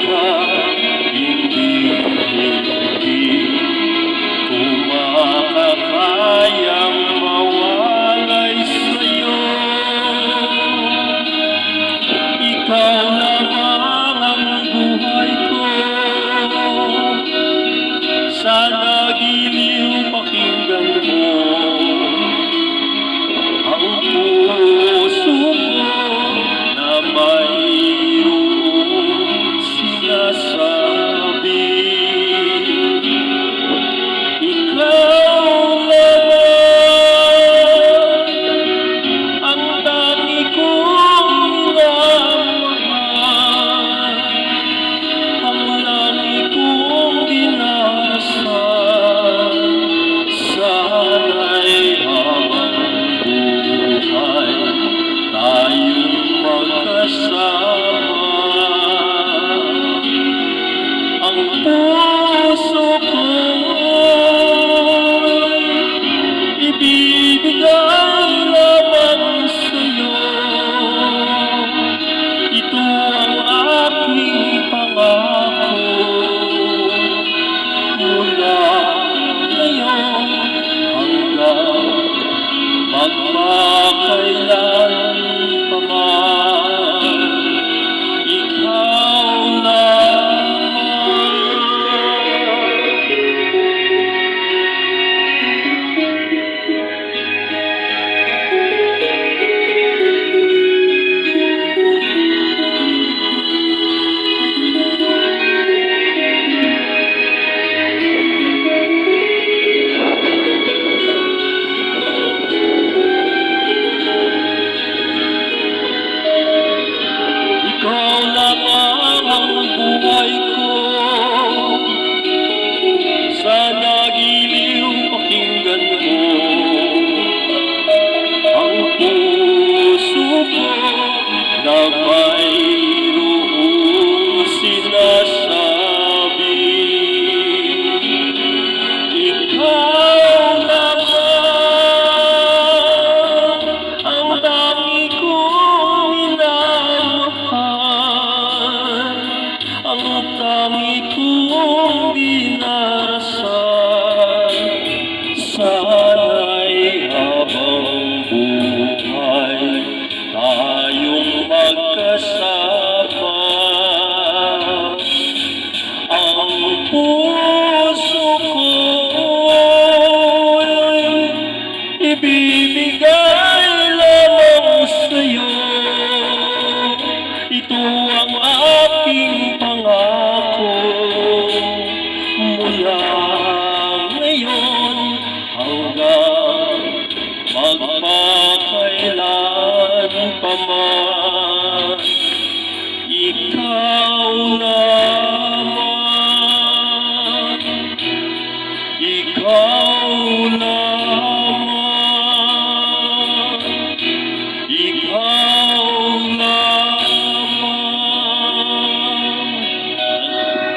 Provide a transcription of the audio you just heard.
ka, hindi ko makakayang mawalay sa'yo. Ikaw lamang ang buhay ko, sana giliw pakinggan mo ang puso ko na mayroong sinasabi. Ikaw lamang ang tangi kong minamahal, ang tangi kong dinarasal. Sana'y habang buhay tayong magkasama. Ang puso ko'y ibibigay lamang sa'yo. Ito ang aking pangako mula ngayon hanggang magpakailan pa man. Ikaw lamang. Ikaw lamang ang buhay ko, sana giliw pakinggan mo ang puso ko na mayroong sinasabi. Ikaw lamang ang tangi kong minamahal, ang tangi kong dinarasal. Sana'y habang buhay tayong magkasama. Ang puso ko'y ibibigay lamang sa'yo. Ito ang aking pangako mula ngayon hanggang magpakailan pa man. Ikaw